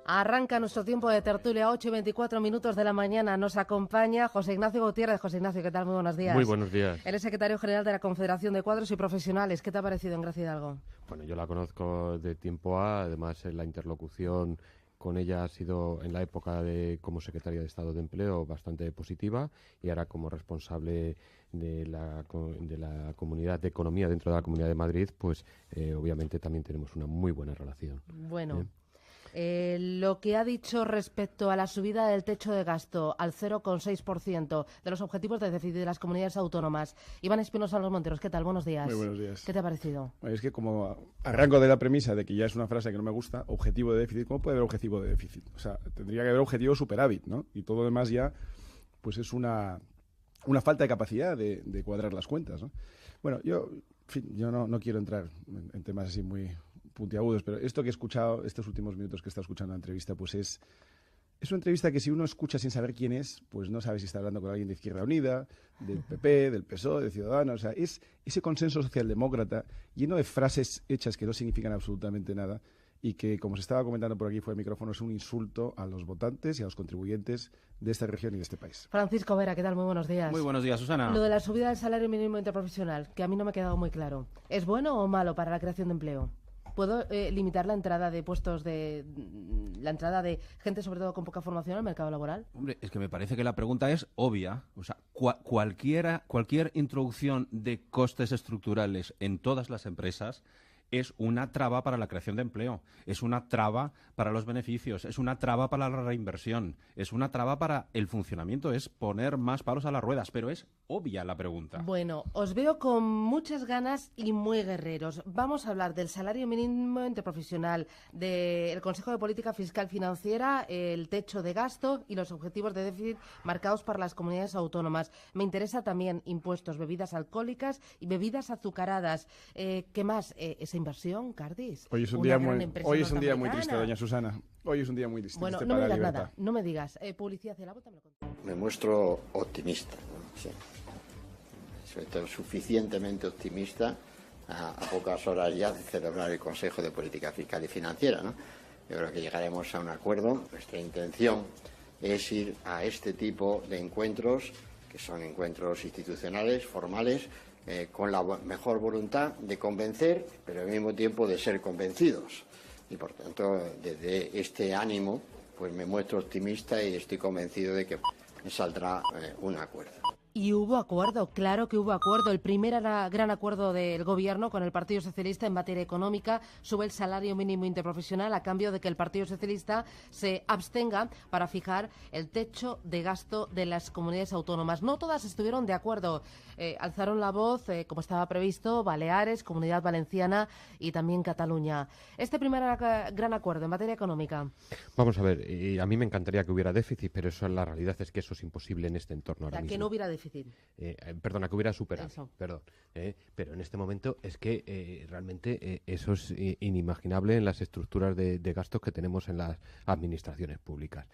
Arranca nuestro tiempo de tertulia, 8:24 de la mañana. Nos acompaña José Ignacio Gutiérrez. José Ignacio, ¿qué tal? Muy buenos días. Muy buenos días. Él es secretario general de la Confederación de Cuadros y Profesionales. ¿Qué te ha parecido en Gracia Hidalgo? Bueno, yo la conozco de tiempo A, además la interlocución con ella ha sido en la época como secretaria de Estado de Empleo bastante positiva y ahora como responsable de la Comunidad de Economía dentro de la Comunidad de Madrid, pues obviamente también tenemos una muy buena relación. Bueno. Lo que ha dicho respecto a la subida del techo de gasto al 0,6% de los objetivos de déficit de las comunidades autónomas. Iván Espinosa Los Monteros, ¿qué tal? Buenos días. Muy buenos días. ¿Qué te ha parecido? Es que como arranco de la premisa de que ya es una frase que no me gusta, objetivo de déficit, ¿cómo puede haber objetivo de déficit? O sea, tendría que haber objetivo superávit, ¿no? Y todo lo demás ya, pues es una falta de capacidad de cuadrar las cuentas, ¿no? Bueno, yo no quiero entrar en temas así muy puntiagudos, pero esto que he escuchado, estos últimos minutos que he estado escuchando la entrevista, pues es una entrevista que si uno escucha sin saber quién es, pues no sabe si está hablando con alguien de Izquierda Unida, del PP, del PSOE, de Ciudadanos. O sea, es ese consenso socialdemócrata lleno de frases hechas que no significan absolutamente nada y que, como se estaba comentando por aquí fuera del micrófono, es un insulto a los votantes y a los contribuyentes de esta región y de este país. Francisco Vera, ¿qué tal? Muy buenos días. Muy buenos días, Susana. Lo de la subida del salario mínimo interprofesional, que a mí no me ha quedado muy claro. ¿Es bueno o malo para la creación de empleo? ¿Puedo limitar la entrada de puestos la entrada de gente, sobre todo con poca formación, al mercado laboral? Hombre, es que me parece que la pregunta es obvia. O sea, cualquier introducción de costes estructurales en todas las empresas es una traba para la creación de empleo, es una traba para los beneficios, es una traba para la reinversión, es una traba para el funcionamiento, es poner más palos a las ruedas, pero es obvia la pregunta. Bueno, os veo con muchas ganas y muy guerreros. Vamos a hablar del salario mínimo interprofesional, del Consejo de Política Fiscal Financiera, el techo de gasto y los objetivos de déficit marcados para las comunidades autónomas. Me interesa también impuestos, bebidas alcohólicas y bebidas azucaradas. ¿Qué más? Esa inversión, Cardis. Hoy es un día muy triste, doña Susana. Hoy es un día muy triste. Bueno, no me digas nada, no me digas. Publicidad hacia la bota, me lo conté. Me muestro optimista, ¿no? Sí. Sobre todo suficientemente optimista a pocas horas ya de celebrar el Consejo de Política Fiscal y Financiera, ¿no? Yo creo que llegaremos a un acuerdo. Nuestra intención es ir a este tipo de encuentros, que son encuentros institucionales, formales, con la mejor voluntad de convencer, pero al mismo tiempo de ser convencidos. Y por tanto, desde este ánimo, pues me muestro optimista y estoy convencido de que saldrá un acuerdo. Y hubo acuerdo, claro que hubo acuerdo. El primer gran acuerdo del Gobierno con el Partido Socialista en materia económica sube el salario mínimo interprofesional a cambio de que el Partido Socialista se abstenga para fijar el techo de gasto de las comunidades autónomas. No todas estuvieron de acuerdo. Alzaron la voz, como estaba previsto, Baleares, Comunidad Valenciana y también Cataluña. Este primer gran acuerdo en materia económica. Vamos a ver, a mí me encantaría que hubiera déficit, pero la realidad es que eso es imposible en este entorno ahora mismo. Que no hubiera déficit. Perdona, que hubiera superávit, perdón. Pero en este momento es que realmente eso es inimaginable en las estructuras de gastos que tenemos en las administraciones públicas.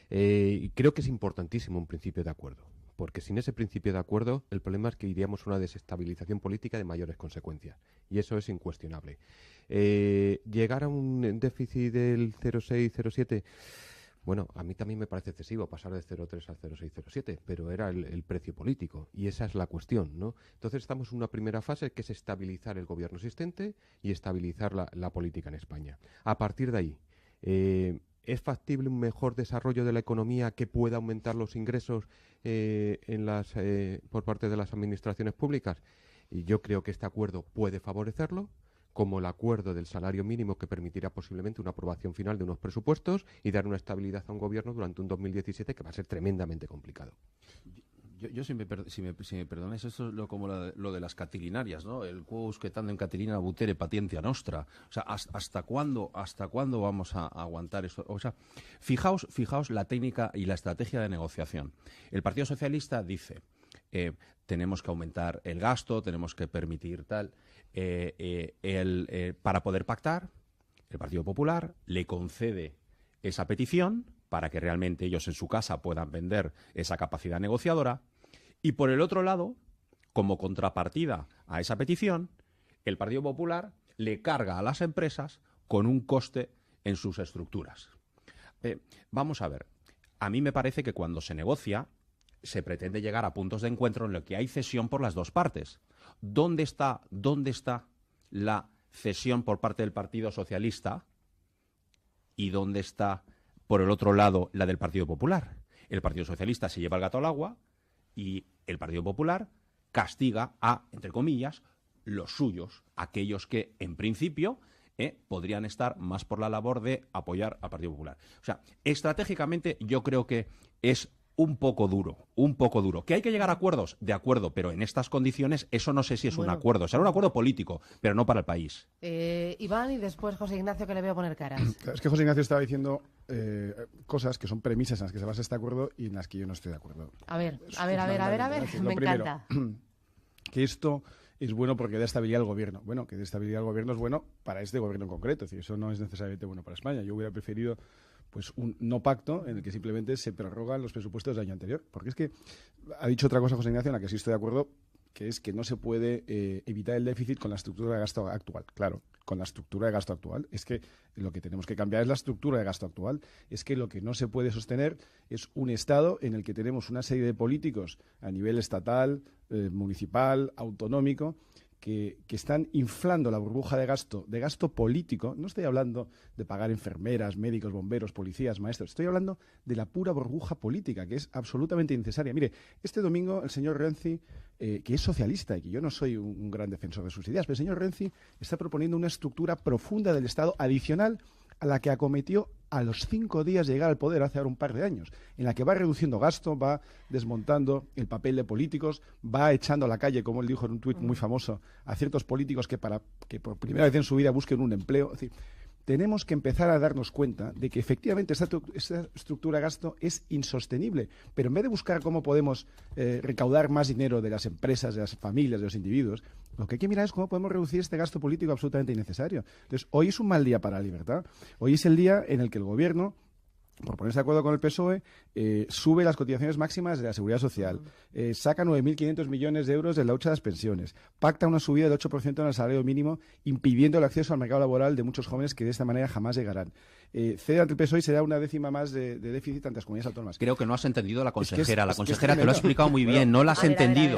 Creo que es importantísimo un principio de acuerdo, porque sin ese principio de acuerdo el problema es que iríamos a una desestabilización política de mayores consecuencias, y eso es incuestionable. Llegar a un déficit del 0,6-0,7... Bueno, a mí también me parece excesivo pasar de 0,3 al 0,6-0,7, pero era el precio político y esa es la cuestión, ¿no? Entonces estamos en una primera fase que es estabilizar el gobierno existente y estabilizar la política en España. A partir de ahí, ¿es factible un mejor desarrollo de la economía que pueda aumentar los ingresos por parte de las administraciones públicas? Y yo creo que este acuerdo puede favorecerlo, como el acuerdo del salario mínimo que permitirá posiblemente una aprobación final de unos presupuestos y dar una estabilidad a un gobierno durante un 2017 que va a ser tremendamente complicado. Yo si me perdonáis, eso es como lo de las catilinarias, ¿no? El quos que tandem catilina butere patientia nostra. O sea, ¿hasta cuándo vamos a aguantar eso? O sea, fijaos la técnica y la estrategia de negociación. El Partido Socialista dice, tenemos que aumentar el gasto, tenemos que permitir tal... para poder pactar, el Partido Popular le concede esa petición para que realmente ellos en su casa puedan vender esa capacidad negociadora y por el otro lado, como contrapartida a esa petición, el Partido Popular le carga a las empresas con un coste en sus estructuras. Vamos a ver. A mí me parece que cuando se negocia se pretende llegar a puntos de encuentro en los que hay cesión por las dos partes. ¿Dónde está la cesión por parte del Partido Socialista y dónde está, por el otro lado, la del Partido Popular? El Partido Socialista se lleva el gato al agua y el Partido Popular castiga a, entre comillas, los suyos, aquellos que, en principio, podrían estar más por la labor de apoyar al Partido Popular. O sea, estratégicamente yo creo que es un poco duro. ¿Que hay que llegar a acuerdos? De acuerdo, pero en estas condiciones eso no sé si es un acuerdo. Será un acuerdo político, pero no para el país. Iván y después José Ignacio, que le veo poner caras. Es que José Ignacio estaba diciendo cosas que son premisas en las que se basa este acuerdo y en las que yo no estoy de acuerdo. A ver, me encanta. Que esto es bueno porque da estabilidad al gobierno. Bueno, que dé estabilidad al gobierno es bueno para este gobierno en concreto. Es decir, eso no es necesariamente bueno para España. Yo hubiera preferido pues un no pacto en el que simplemente se prorrogan los presupuestos del año anterior. Porque es que ha dicho otra cosa José Ignacio en la que sí estoy de acuerdo, que es que no se puede evitar el déficit con la estructura de gasto actual. Claro, con la estructura de gasto actual. Es que lo que tenemos que cambiar es la estructura de gasto actual. Es que lo que no se puede sostener es un Estado en el que tenemos una serie de políticos a nivel estatal, municipal, autonómico, que están inflando la burbuja de gasto político. No estoy hablando de pagar enfermeras, médicos, bomberos, policías, maestros. Estoy hablando de la pura burbuja política, que es absolutamente innecesaria. Mire, este domingo el señor Renzi, que es socialista y que yo no soy un gran defensor de sus ideas, pero el señor Renzi está proponiendo una estructura profunda del Estado adicional a la que acometió a los 5 días de llegar al poder hace ahora un par de años, en la que va reduciendo gasto, va desmontando el papel de políticos, va echando a la calle, como él dijo en un tuit muy famoso, a ciertos políticos que por primera vez en su vida busquen un empleo. Es decir, tenemos que empezar a darnos cuenta de que efectivamente esta estructura de gasto es insostenible, pero en vez de buscar cómo podemos recaudar más dinero de las empresas, de las familias, de los individuos, lo que hay que mirar es cómo podemos reducir este gasto político absolutamente innecesario. Entonces, hoy es un mal día para la libertad. Hoy es el día en el que el gobierno, por ponerse de acuerdo con el PSOE, sube las cotizaciones máximas de la Seguridad Social, saca 9.500 millones de euros de la hucha de las pensiones, pacta una subida del 8% en el salario mínimo, impidiendo el acceso al mercado laboral de muchos jóvenes que de esta manera jamás llegarán. Cede ante el PSOE y se da una décima más de déficit ante las comunidades autónomas. Creo que no has entendido la consejera. La consejera te lo ha explicado muy bien. No la has entendido.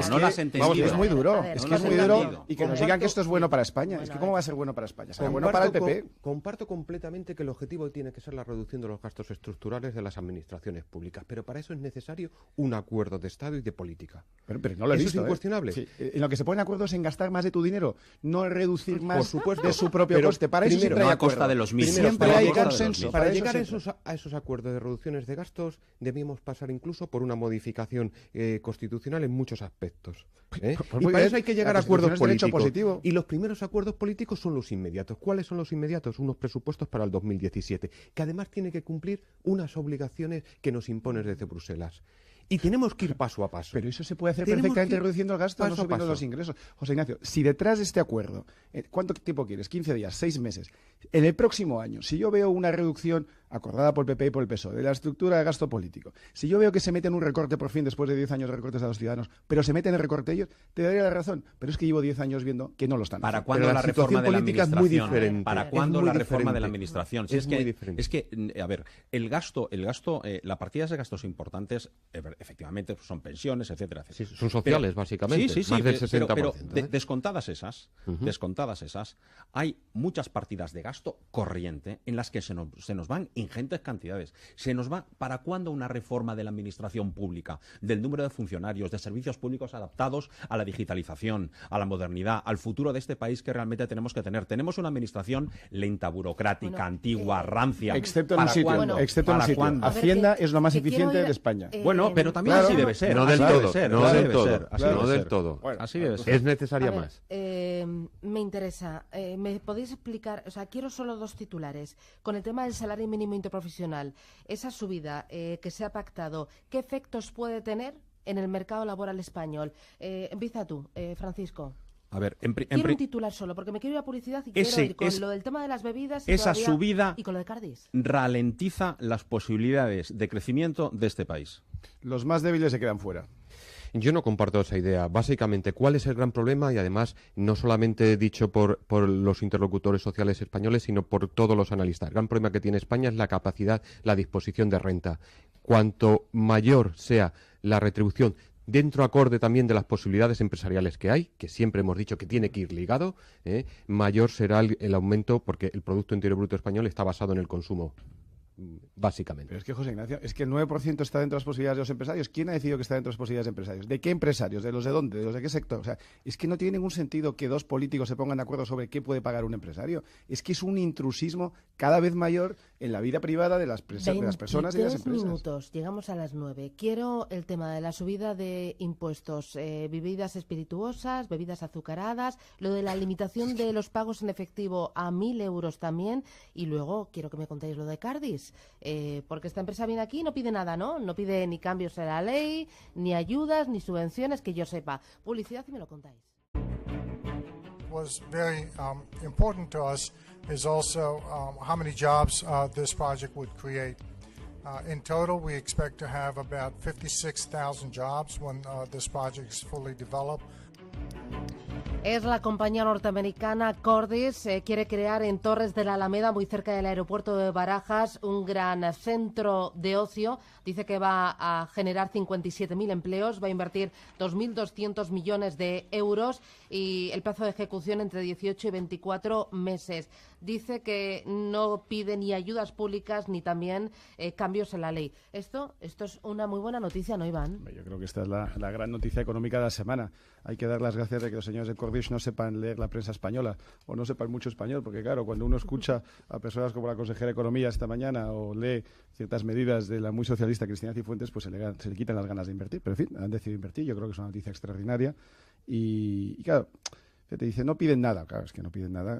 Vamos, es muy duro. Es que es muy duro. Y que nos digan que esto es bueno para España. Es que ¿cómo va a ser bueno para España? ¿Será bueno para el PP? Comparto completamente que el objetivo tiene que ser la reducción de los gastos estructurales de las administraciones públicas. Pero para eso es necesario un acuerdo de Estado y de política. Pero no lo he visto. Eso es incuestionable. Sí. En lo que se ponen acuerdos en gastar más de tu dinero, no reducir más de su propio coste. Para eso siempre hay a costa de los mismos. Siempre hay consenso. Para llegar a esos acuerdos de reducciones de gastos debíamos pasar incluso por una modificación constitucional en muchos aspectos. Y para eso hay que llegar a acuerdos políticos. Y los primeros acuerdos políticos son los inmediatos. ¿Cuáles son los inmediatos? Unos presupuestos para el 2017, que además tiene que cumplir unas obligaciones que nos imponen desde Bruselas. Y tenemos que ir paso a paso. Pero eso se puede hacer perfectamente reduciendo el gasto, no subiendo los ingresos. José Ignacio, si detrás de este acuerdo, ¿cuánto tiempo quieres? 15 días, 6 meses. En el próximo año, si yo veo una reducción acordada por el PP y por el PSOE de la estructura de gasto político, si yo veo que se mete en un recorte por fin después de 10 años de recortes a los ciudadanos, pero se mete en el recorte ellos, te daría la razón. Pero es que llevo 10 años viendo que no lo están haciendo. ¿Para cuándo la reforma de la administración? Es muy diferente. ¿Para cuándo la reforma de la administración? Es muy diferente. Es que, a ver, el gasto, las partidas de gastos importantes, efectivamente, son pensiones, etcétera, etcétera. Sí, son sociales, básicamente. Sí, más del 60%. Pero descontadas esas, hay muchas partidas de gasto corriente en las que se nos van ingentes cantidades. Se nos va, ¿para cuándo una reforma de la administración pública, del número de funcionarios, de servicios públicos adaptados a la digitalización, a la modernidad, al futuro de este país que realmente tenemos que tener? Tenemos una administración lenta, burocrática, antigua, rancia. Excepto en un sitio. Excepto en un sitio. Hacienda es lo más eficiente de España. Bueno, pero también así debe ser. No del todo. No del todo. Así debe ser. Es necesaria más. Me interesa. ¿Me podéis explicar? O sea, quiero solo 2 titulares. Con el tema del salario mínimo interprofesional, esa subida que se ha pactado, ¿qué efectos puede tener en el mercado laboral español? Empieza tú, Francisco. A ver, quiero un titular solo, porque me quiero ir a publicidad y quiero ir con lo del tema de las bebidas subida y con lo de Cardis. Ralentiza las posibilidades de crecimiento de este país. Los más débiles se quedan fuera. Yo no comparto esa idea. Básicamente, ¿cuál es el gran problema? Y además, no solamente dicho por los interlocutores sociales españoles, sino por todos los analistas. El gran problema que tiene España es la capacidad, la disposición de renta. Cuanto mayor sea la retribución, dentro acorde también de las posibilidades empresariales que hay, que siempre hemos dicho que tiene que ir ligado, mayor será el aumento, porque el Producto Interior Bruto español está basado en el consumo, básicamente. Pero es que, José Ignacio, es que el 9% está dentro de las posibilidades de los empresarios. ¿Quién ha decidido que está dentro de las posibilidades de empresarios? ¿De qué empresarios? ¿De los de dónde? ¿De los de qué sector? O sea, es que no tiene ningún sentido que dos políticos se pongan de acuerdo sobre qué puede pagar un empresario. Es que es un intrusismo cada vez mayor en la vida privada de las personas y de las empresas. Minutos, llegamos a las 9. Quiero el tema de la subida de impuestos, bebidas espirituosas, bebidas azucaradas, lo de la limitación de los pagos en efectivo a 1.000 euros también, y luego quiero que me contéis lo de Cardis. Porque esta empresa viene aquí y no pide nada, ¿no? No pide ni cambios en la ley, ni ayudas, ni subvenciones, que yo sepa. Publicidad y me lo contáis. Was very important to us is also how many jobs this project would create. In total, we expect to have about 56,000 jobs when this project is fully developed. Es la compañía norteamericana Cordis, quiere crear en Torres de la Alameda, muy cerca del aeropuerto de Barajas, un gran centro de ocio. Dice que va a generar 57.000 empleos, va a invertir 2.200 millones de euros y el plazo de ejecución entre 18 y 24 meses. Dice que no pide ni ayudas públicas ni también cambios en la ley. Esto es una muy buena noticia, ¿no, Iván? Yo creo que esta es la gran noticia económica de la semana. Hay que dar las gracias de que los señores de Cordis no sepan leer la prensa española o no sepan mucho español, porque claro, cuando uno escucha a personas como la consejera de Economía esta mañana o lee ciertas medidas de la muy socialista Cristina Cifuentes, pues se le quitan las ganas de invertir. Pero en fin, han decidido invertir. Yo creo que es una noticia extraordinaria y claro, te dice, no piden nada. Claro, es que no piden nada,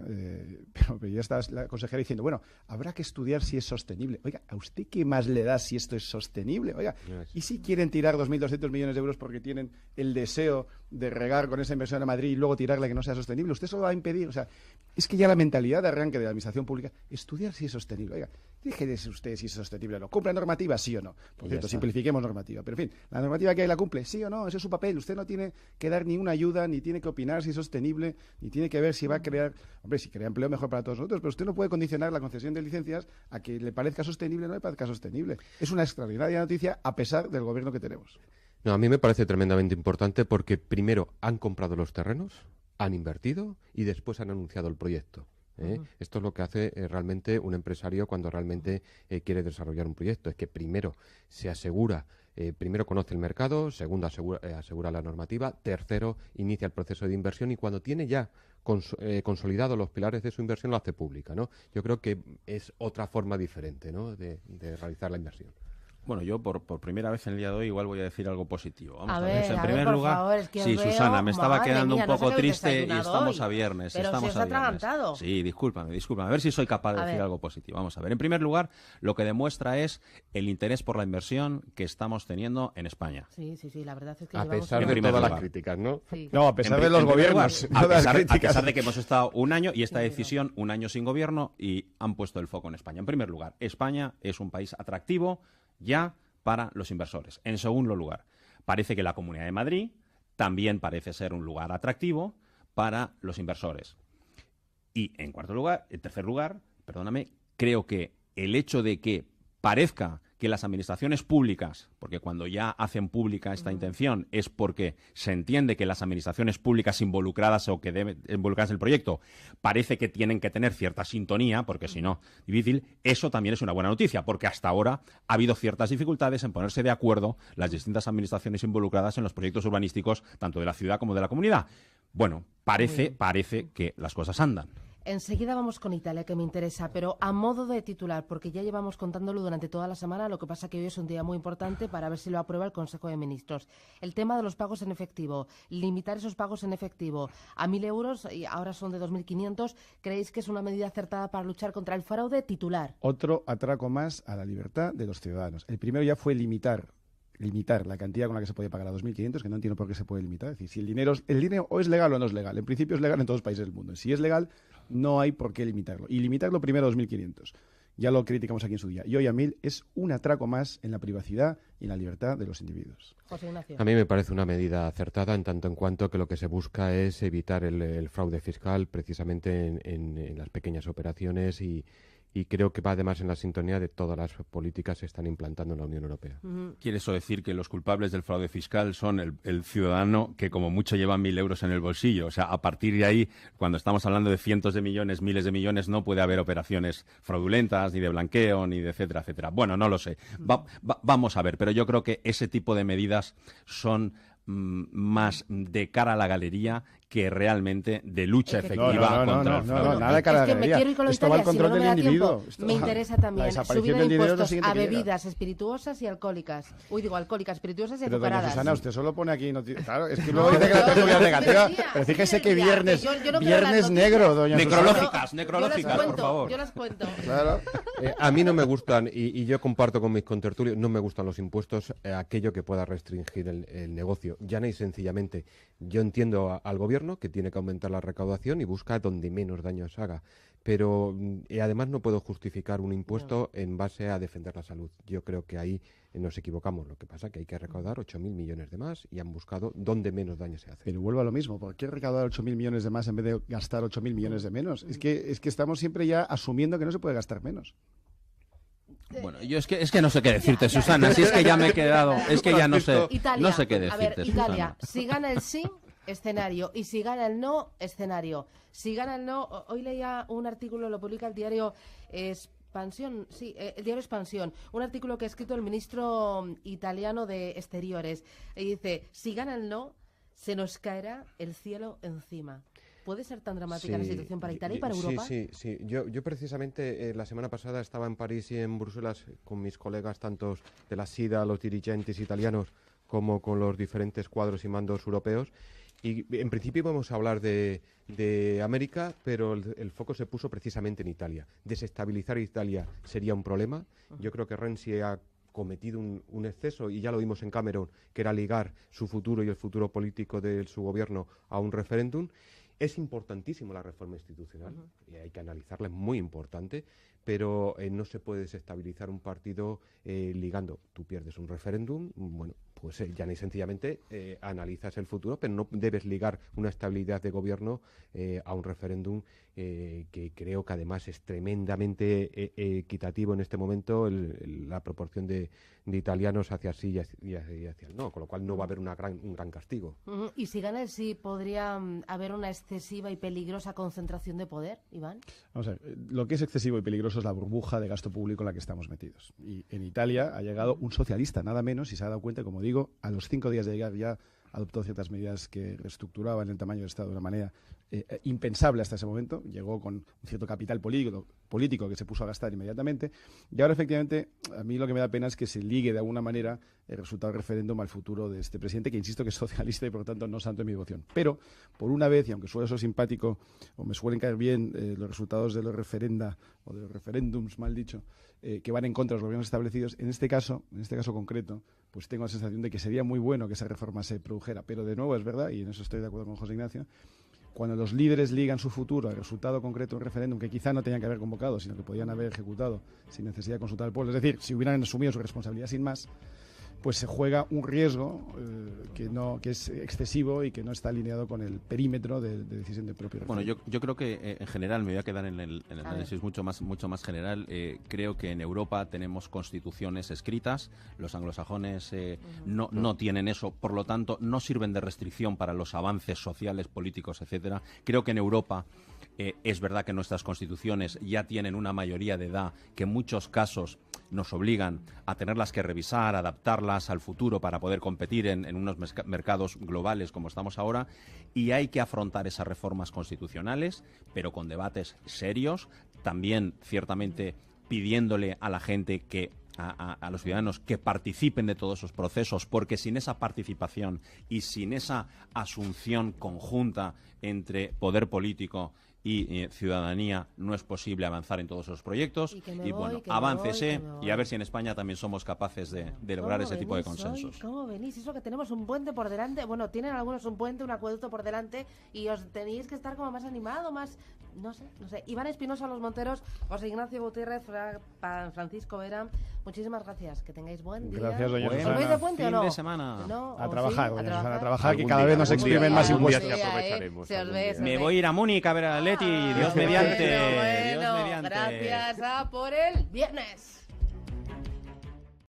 pero ya está la consejera diciendo, bueno, habrá que estudiar si es sostenible. Oiga, ¿a usted qué más le da si esto es sostenible? Oiga, ¿y si quieren tirar 2.200 millones de euros porque tienen el deseo de regar con esa inversión a Madrid y luego tirarla que no sea sostenible? ¿Usted eso lo va a impedir? O sea, es que ya la mentalidad de arranque de la administración pública, estudiar si es sostenible. Oiga, déjese usted si es sostenible o no. ¿Cumple normativa? Sí o no. Por cierto, simplifiquemos normativa. Pero en fin, la normativa que hay la cumple, sí o no, ese es su papel. Usted no tiene que dar ni una ayuda, ni tiene que opinar si es sostenible, ni tiene que ver si va a crear... Hombre, si crea empleo, mejor para todos nosotros, pero usted no puede condicionar la concesión de licencias a que le parezca sostenible o no le parezca sostenible. Es una extraordinaria noticia a pesar del gobierno que tenemos. No, a mí me parece tremendamente importante porque primero han comprado los terrenos, han invertido y después han anunciado el proyecto. Esto es lo que hace realmente un empresario cuando realmente quiere desarrollar un proyecto. Es que primero se asegura, primero conoce el mercado, segundo asegura la normativa, tercero inicia el proceso de inversión y cuando tiene ya consolidados los pilares de su inversión lo hace pública, ¿no? Yo creo que es otra forma diferente, ¿no?, de realizar la inversión. Bueno, yo por primera vez en el día de hoy igual voy a decir algo positivo. Vamos a ver, en primer por lugar, favor, es que sí, veo, Susana, me estaba quedando un poco no sé triste y estamos hoy, a viernes. pero estamos si os ha atragantado. Sí, discúlpame. A ver si soy capaz de decir algo positivo. Vamos a ver. En primer lugar, lo que demuestra es el interés por la inversión que estamos teniendo en España. Sí, la verdad es que a pesar de todas las críticas, ¿no? Sí. No, a pesar de los gobiernos. A pesar de que hemos estado un año y esta decisión, un año sin gobierno y han puesto el foco en España. En primer lugar, España es un país atractivo ya para los inversores. En segundo lugar, parece que la Comunidad de Madrid también parece ser un lugar atractivo para los inversores. Y en tercer lugar, creo que el hecho de que parezca que las administraciones públicas, porque cuando ya hacen pública esta intención es porque se entiende que las administraciones públicas involucradas o que deben involucrarse en el proyecto parece que tienen que tener cierta sintonía, porque si no, difícil, eso también es una buena noticia, porque hasta ahora ha habido ciertas dificultades en ponerse de acuerdo las distintas administraciones involucradas en los proyectos urbanísticos, tanto de la ciudad como de la comunidad. Bueno, parece que las cosas andan. Enseguida vamos con Italia, que me interesa, pero a modo de titular, porque ya llevamos contándolo durante toda la semana, lo que pasa que hoy es un día muy importante para ver si lo aprueba el Consejo de Ministros. El tema de los pagos en efectivo, limitar esos pagos en efectivo a 1.000 euros, y ahora son de 2.500, ¿creéis que es una medida acertada para luchar contra el fraude? Titular. Otro atraco más a la libertad de los ciudadanos. El primero ya fue limitar la cantidad con la que se puede pagar a 2.500, que no entiendo por qué se puede limitar. Es decir, si el dinero o es legal o no es legal. En principio es legal en todos los países del mundo. Si es legal, no hay por qué limitarlo. Y limitarlo primero a 2.500. Ya lo criticamos aquí en su día. Y hoy a 1000 es un atraco más en la privacidad y en la libertad de los individuos. José Ignacio. A mí me parece una medida acertada en tanto en cuanto que lo que se busca es evitar el fraude fiscal precisamente en las pequeñas operaciones y creo que va además en la sintonía de todas las políticas que se están implantando en la Unión Europea. ¿Quiere eso decir que los culpables del fraude fiscal son el ciudadano que como mucho lleva 1.000 euros en el bolsillo? O sea, a partir de ahí, cuando estamos hablando de cientos de millones, miles de millones, no puede haber operaciones fraudulentas, ni de blanqueo, ni de etcétera, etcétera. Bueno, no lo sé. Vamos a ver, pero yo creo que ese tipo de medidas son más de cara a la galería que realmente de lucha efectiva contra el fraude. No, nada de cara a la galería. Esto va al control del individuo. Me interesa también subir impuestos a bebidas espirituosas y alcohólicas. Alcohólicas, espirituosas y azucaradas. Doña Susana, usted solo pone aquí... Claro, es que luego dice que la tertulia es negativa. Pero fíjese que viernes negro, doña Susana. Necrológicas, por favor. Yo las cuento. Claro. A mí no me gustan, y yo comparto con mis contertulios, no me gustan los impuestos, aquello que pueda restringir el negocio. Llana y sencillamente, yo entiendo al gobierno que tiene que aumentar la recaudación y busca donde menos daños haga, pero además no puedo justificar un impuesto en base a defender la salud. Yo creo que ahí nos equivocamos. Lo que pasa es que hay que recaudar 8.000 millones de más y han buscado donde menos daño se hace. Pero vuelvo a lo mismo. ¿Por qué recaudar 8.000 millones de más en vez de gastar 8.000 millones de menos? Es que estamos siempre ya asumiendo que no se puede gastar menos. Bueno, yo es que no sé qué decirte, Susana. Si es que ya me he quedado, es que ya no sé, Italia, no sé qué decirte, a ver, Italia, Susana. si gana el sí, escenario, y si gana el no, escenario. Si gana el no, hoy leía un artículo, lo publica el diario Expansión, el diario Expansión, un artículo que ha escrito el ministro italiano de Exteriores, y dice, si gana el no, se nos caerá el cielo encima. ¿Puede ser tan dramática la situación para Italia y para Europa? Sí. Yo precisamente la semana pasada estaba en París y en Bruselas con mis colegas, tanto de la SIDA, los dirigentes italianos, como con los diferentes cuadros y mandos europeos. Y en principio íbamos a hablar de América, pero el foco se puso precisamente en Italia. Desestabilizar Italia sería un problema. Yo creo que Renzi ha cometido un exceso, y ya lo vimos en Cameron, que era ligar su futuro y el futuro político de su gobierno a un referéndum. Es importantísimo la reforma institucional, y hay que analizarla, es muy importante, pero no se puede desestabilizar un partido ligando. Tú pierdes un referéndum, bueno, pues ya ni sencillamente analizas el futuro, pero no debes ligar una estabilidad de gobierno a un referéndum que creo que además es tremendamente equitativo en este momento, la proporción de italianos hacia sí y hacia el no, con lo cual no va a haber un gran castigo. ¿Y si gana el sí, podría haber una excesiva y peligrosa concentración de poder, Iván? Vamos a ver, lo que es excesivo y peligroso es la burbuja de gasto público en la que estamos metidos. Y en Italia ha llegado un socialista, nada menos, y se ha dado cuenta, como digo, a los 5 días de llegar ya adoptó ciertas medidas que reestructuraban el tamaño del Estado de una manera impensable hasta ese momento. Llegó con un cierto capital político que se puso a gastar inmediatamente. Y ahora, efectivamente, a mí lo que me da pena es que se ligue de alguna manera el resultado del referéndum al futuro de este presidente, que insisto que es socialista y por lo tanto no santo en mi devoción. Pero, por una vez, y aunque suele ser simpático o me suelen caer bien los resultados de los referenda o de los referéndums, mal dicho, que van en contra de los gobiernos establecidos, en este caso concreto, pues tengo la sensación de que sería muy bueno que esa reforma se produjera. Pero de nuevo es verdad, y en eso estoy de acuerdo con José Ignacio, cuando los líderes ligan su futuro al resultado concreto de un referéndum que quizá no tenían que haber convocado, sino que podían haber ejecutado sin necesidad de consultar al pueblo, es decir, si hubieran asumido su responsabilidad sin más, pues se juega un riesgo que es excesivo y que no está alineado con el perímetro de decisión del propio referéndum. Bueno, yo creo que en general, me voy a quedar en el análisis mucho más general. Creo que en Europa tenemos constituciones escritas, los anglosajones no tienen eso, por lo tanto no sirven de restricción para los avances sociales, políticos, etcétera. Creo que en Europa es verdad que nuestras constituciones ya tienen una mayoría de edad que en muchos casos nos obligan a tenerlas que revisar, adaptarlas al futuro para poder competir en unos mercados globales como estamos ahora, y hay que afrontar esas reformas constitucionales, pero con debates serios, también ciertamente pidiéndole a la gente a los ciudadanos que participen de todos esos procesos, porque sin esa participación y sin esa asunción conjunta entre poder político y ciudadanía no es posible avanzar en todos esos proyectos. Y bueno, aváncese y a ver si en España también somos capaces de lograr ese tipo de consensos. ¿Cómo venís? Eso que tenemos un puente por delante. Bueno, tienen algunos un puente, un acueducto por delante y os tenéis que estar como más animado, más No sé. Iván Espinosa, Los Monteros, José Ignacio Gutiérrez, Francisco Vera, muchísimas gracias. Que tengáis buen día. Gracias, doña ¿Os Susana. vais de puente o no? Fin de semana. No, A ¿o trabajar, sí? doña Susana, a ¿A trabajar, que Algún cada día, vez nos algún día, exprimen más algún día impuestos. te aprovecharemos, Se os algún ve, día. se os Me ve. voy a ir a Múnich a ver al Atleti. Dios mediante. Bueno, Dios mediante. gracias a por el viernes.